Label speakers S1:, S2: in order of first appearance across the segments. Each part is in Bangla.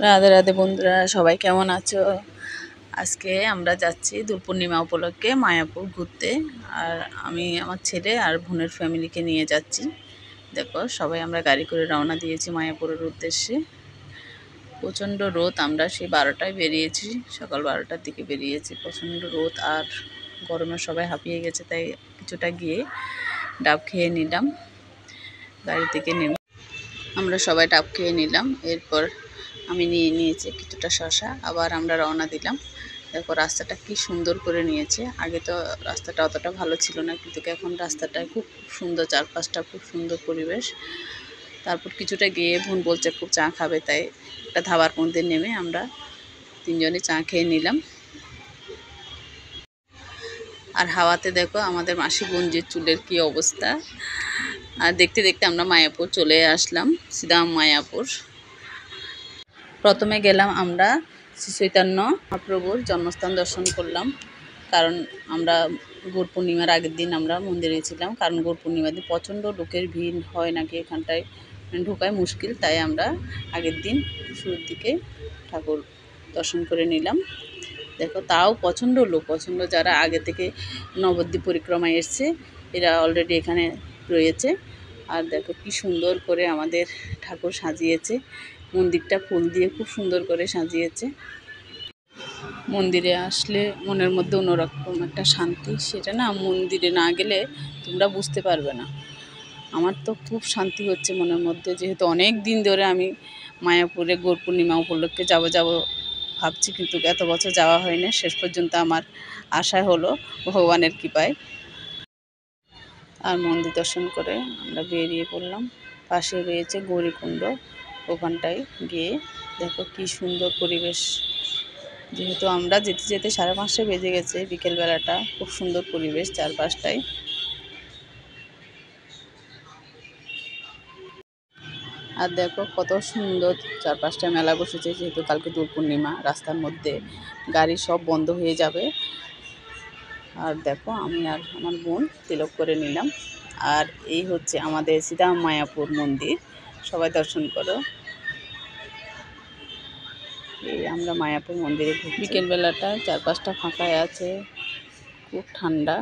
S1: রাধে রাধে বন্ধুরা, সবাই কেমন আছো? আজকে আমরা যাচ্ছি দোল পূর্ণিমা উপলক্ষে মায়াপুর ঘুরতে। আর আমি আমার ছেলে আর বোনের ফ্যামিলিকে নিয়ে যাচ্ছি। দেখো, সবাই আমরা গাড়ি করে রওনা দিয়েছি মায়াপুরের উদ্দেশ্যে। প্রচণ্ড রোদ, আমরা সেই 12টায় বেরিয়েছি, সকাল 12টার দিকে বেরিয়েছি। প্রচণ্ড রোদ আর গরমে সবাই হাঁপিয়ে গেছে, তাই কিছুটা গিয়ে ডাব খেয়ে নিলাম। গাড়ি থেকে নেমে আমরা সবাই ডাব খেয়ে নিলাম। এরপর আমি নিয়ে নিয়েছি কিছুটা শশা, আবার আমরা রওনা দিলাম। দেখো রাস্তাটা কি সুন্দর করে নিয়েছে। আগে তো রাস্তাটা অতটা ভালো ছিল না, কিন্তু এখন রাস্তাটা খুব সুন্দর, চারপাশটা খুব সুন্দর পরিবেশ। তারপর কিছুটা গিয়ে বোন বলছে খুব চা খাবে, তাই একটা ধাবার মধ্যে নেমে আমরা তিনজনে চা খেয়ে নিলাম। আর হাওয়াতে দেখো আমাদের মাসি বোনজির চুলের কি অবস্থা। আর দেখতে দেখতে আমরা মায়াপুর চলে আসলাম, সিধা মায়াপুর। প্রথমে গেলাম আমরা শ্রী চৈতন্য মহাপ্রভুর জন্মস্থান দর্শন করলাম, কারণ আমরা গৌর পূর্ণিমার আগের দিন আমরা মন্দিরে ছিলাম। কারণ গৌর পূর্ণিমার দিন প্রচণ্ড লোকের ভিড় হয় নাকি, এখানটায় ঢোকায় মুশকিল, তাই আমরা আগের দিন শুরুর দিকে ঠাকুর দর্শন করে নিলাম। দেখো তাও প্রচণ্ড লোক, প্রচণ্ড যারা আগে থেকে নবদ্বীপ পরিক্রমায় এসছে এরা অলরেডি এখানে রয়েছে। আর দেখো কি সুন্দর করে আমাদের ঠাকুর সাজিয়েছে, মন্দিরটা ফুল দিয়ে খুব সুন্দর করে সাজিয়েছে। মন্দিরে আসলে মনের মধ্যে অন্যরকম একটা শান্তি, সেটা না মন্দিরে না গেলে তোমরা বুঝতে পারবে না। আমার তো খুব শান্তি হচ্ছে মনের মধ্যে, যেহেতু অনেক দিন ধরে আমি মায়াপুরে গৌর পূর্ণিমা উপলক্ষে যাব ভাবছি, কিন্তু এত বছর যাওয়া হয় না। শেষ পর্যন্ত আমার আশায় হলো ভগবানের কৃপায়। আর মন্দির দর্শন করে আমরা বেরিয়ে পড়লাম। পাশে রয়েছে গৌরীকুণ্ড, ওখানটায় গিয়ে দেখো কি সুন্দর পরিবেশ। যেহেতু আমরা যেতে যেতে 5:30 বেজে গেছে, বিকেলবেলাটা খুব সুন্দর পরিবেশ চারপাশটায়। আর দেখো কত সুন্দর চারপাশটা মেলা বসেছে, যেহেতু কালকে দোল পূর্ণিমা, রাস্তার মধ্যে গাড়ি সব বন্ধ হয়ে যাবে। আর দেখো আমি আর আমার বোন তিলক করে নিলাম। আর এই হচ্ছে আমাদের সিধা মায়াপুর মন্দির, সবাই দর্শন করো। এই আমরা মায়াপুর মন্দিরে বিকেলবেলাটা চারপাশটা ফাঁকায় আছে, খুব ঠান্ডা।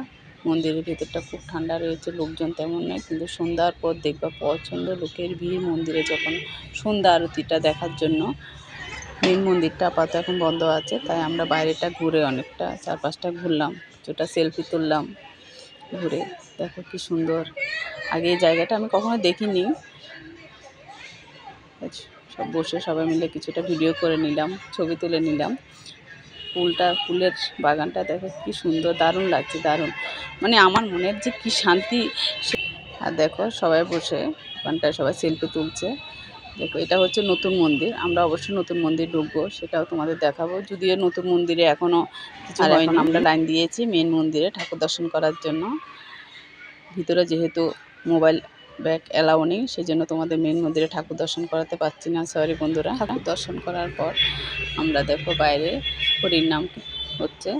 S1: মন্দিরের ভিতরটা খুব ঠান্ডা রয়েছে, লোকজন তেমন নেই, কিন্তু সন্ধ্যার পর দেখবা প্রচণ্ড লোকের ভিড় মন্দিরে যখন সন্ধ্যা আরতিটা দেখার জন্য। মেন মন্দিরটা আপাতত এখন বন্ধ আছে, তাই আমরা বাইরেটা ঘুরে অনেকটা চারপাশটা ঘুরলাম, কিছুটা সেলফি তুললাম ঘুরে। দেখো কি সুন্দর, আগে এই জায়গাটা আমি কখনো দেখিনি। সব বসে সবাই মিলে কিছুটা ভিডিও করে নিলাম, ছবি তুলে নিলাম। ফুলের বাগানটা দেখো কি সুন্দর, দারুণ লাগছে, দারুণ। মানে আমার মনের যে কি শান্তি। আর দেখো সবাই বসে ওখানটায় সবাই সেলফি তুলছে। দেখো এটা হচ্ছে নতুন মন্দির, আমরা অবশ্যই নতুন মন্দির ঢুকবো, সেটাও তোমাদের দেখাবো। যদিও নতুন মন্দিরে এখনও কিছু হয়নি, আমরা লাইন দিয়েছি মেন মন্দিরে ঠাকুর দর্শন করার জন্য। ভিতরে যেহেতু মোবাইল ব্যাগ অ্যালাউ নেই, সেই জন্য তোমাদের মেন মন্দিরে ঠাকুর দর্শন করাতে পারছি না, সরি বন্ধুরা। ঠাকুর দর্শন করার পর আমরা দেখো বাইরে হরির নাম হচ্ছে,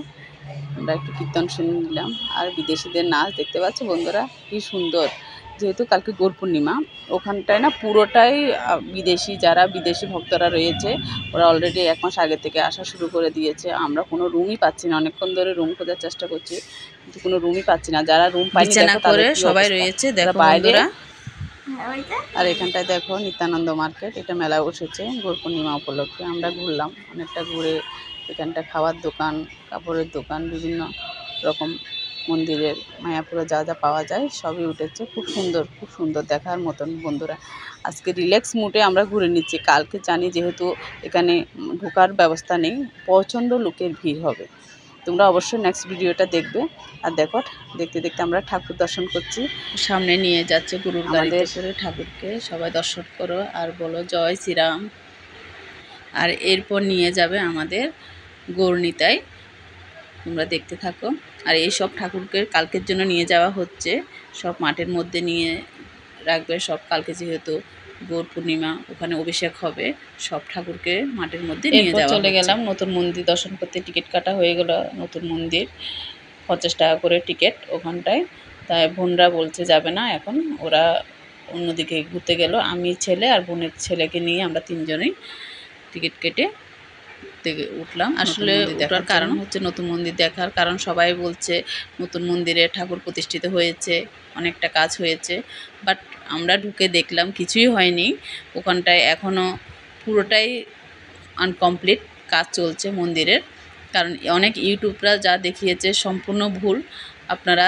S1: আমরা একটু কীর্তন শুনে নিলাম। আর বিদেশিদের নাচ দেখতে পাচ্ছ বন্ধুরা, কি সুন্দর। যেহেতু কালকে গৌর পূর্ণিমা, ওখানটায় না পুরোটাই যারা বিদেশি ভক্তরা রয়েছে, ওরা অলরেডি 1 মাস আগে থেকে আসা শুরু করে দিয়েছে। আমরা কোনো রুমই পাচ্ছি না, অনেকক্ষণ ধরে রুম খোঁজার চেষ্টা করছি, কিন্তু কোনো রুমই পাচ্ছি না। যারা রুম পাইনি তাদের সবাই রয়েছে দেখো বাইরে। আর এখানটায় দেখো নিত্যানন্দ মার্কেট, এটা মেলা বসেছে গৌর পূর্ণিমা উপলক্ষে। আমরা ঘুরলাম অনেকটা, ঘুরে এখানটা খাওয়ার দোকান, কাপড়ের দোকান, বিভিন্ন রকম মন্দিরের মায়াপুরে যা যা পাওয়া যায় সবই উঠেছে। খুব সুন্দর, খুব সুন্দর, দেখার মতন বন্ধুরা। আজকে রিল্যাক্স মুডে আমরা ঘুরে নিচ্ছি। কালকে জানি যেহেতু এখানে ঢোকার ব্যবস্থা নেই, প্রচণ্ড লোকের ভিড় হবে। তোমরা অবশ্যই নেক্সট ভিডিওটা দেখবে। আর দেখো দেখতে দেখতে আমরা ঠাকুর দর্শন করছি, সামনে নিয়ে যাচ্ছে গুরুর গাড়িতে করে ঠাকুরকে। সবাই দর্শন করো আর বলো জয় শ্রীরাম। আর এরপর নিয়ে যাবে আমাদের গৌরনীতায়, তোমরা দেখতে থাকো। আর এই সব ঠাকুরকে কালকের জন্য নিয়ে যাওয়া হচ্ছে, সব মাঠের মধ্যে নিয়ে রাখবে সব। কালকে যেহেতু গৌর পূর্ণিমা, ওখানে অভিষেক হবে, সব ঠাকুরকে মাঠের মধ্যে নিয়ে যাওয়া। চলে গেলাম নতুন মন্দির দর্শন করতে, টিকিট কাটা হয়ে গেল। নতুন মন্দির 50 টাকা করে টিকিট ওখানটায়, তাই বোনরা বলছে যাবে না এখন, ওরা অন্যদিকে ঘুরতে গেল। আমি ছেলে আর বোনের ছেলেকে নিয়ে আমরা তিনজনেই টিকিট কেটে উঠলাম। আসলে ওঠার কারণ হচ্ছে নতুন মন্দির দেখার, কারণ সবাই বলছে নতুন মন্দিরে ঠাকুর প্রতিষ্ঠিত হয়েছে, অনেকটা কাজ হয়েছে। বাট আমরা ঢুকে দেখলাম কিছুই হয়নি ওখানটায়, এখনও পুরোটাই আনকমপ্লিট কাজ চলছে মন্দিরের। কারণ অনেক ইউটিউবরা যা দেখিয়েছে সম্পূর্ণ ভুল, আপনারা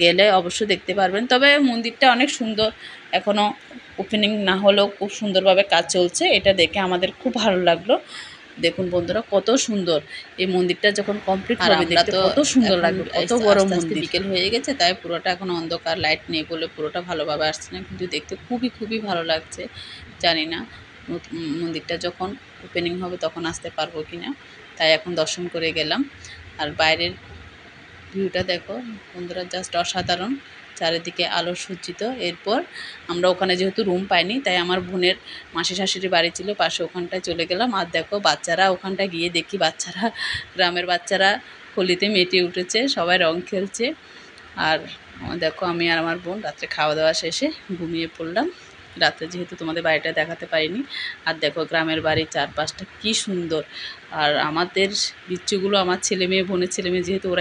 S1: গেলে অবশ্যই দেখতে পারবেন। তবে মন্দিরটা অনেক সুন্দর, এখনও ওপেনিং না হলেও খুব সুন্দরভাবে কাজ চলছে, এটা দেখে আমাদের খুব ভালো লাগলো। দেখুন বন্ধুরা কত সুন্দর এই মন্দিরটা, যখন কমপ্লিট হবে দেখতে কত সুন্দর লাগবে, কত বড় মন্দির। বিকেল হয়ে গেছে তাই পুরোটা এখন অন্ধকার, লাইট নেই বলে পুরোটা ভালোভাবে আসছে না, কিন্তু দেখতে খুবই খুবই ভালো লাগছে। জানি না মন্দিরটা যখন ওপেনিং হবে তখন আসতে পারবো কি না, তাই এখন দর্শন করে গেলাম। আর বাইরের ভিউটা দেখো বন্ধুরা, জাস্ট অসাধারণ, চারিদিকে আলো সজ্জিত। এরপর আমরা ওখানে যেহেতু রুম পাইনি, তাই আমার বোনের মাসি শাশুড়ি বাড়ি ছিল পাশে, ওখানটায় চলে গেলাম। আর দেখো বাচ্চারা, ওখানটায় গিয়ে দেখি বাচ্চারা, গ্রামের বাচ্চারা হোলিতে মেতে উঠেছে, সবাই রং খেলছে। আর দেখো আমি আর আমার বোন রাত্রে খাওয়া দাওয়া শেষে ঘুমিয়ে পড়লাম রাত্রে, যেহেতু তোমাদের বাড়িটা দেখাতে পারিনি। আর দেখো গ্রামের বাড়ির চারপাশটা কি সুন্দর। আর আমাদের বিচ্ছুগুলো, আমার ছেলে মেয়ে, বোনের ছেলে মেয়ে, যেহেতু ওরা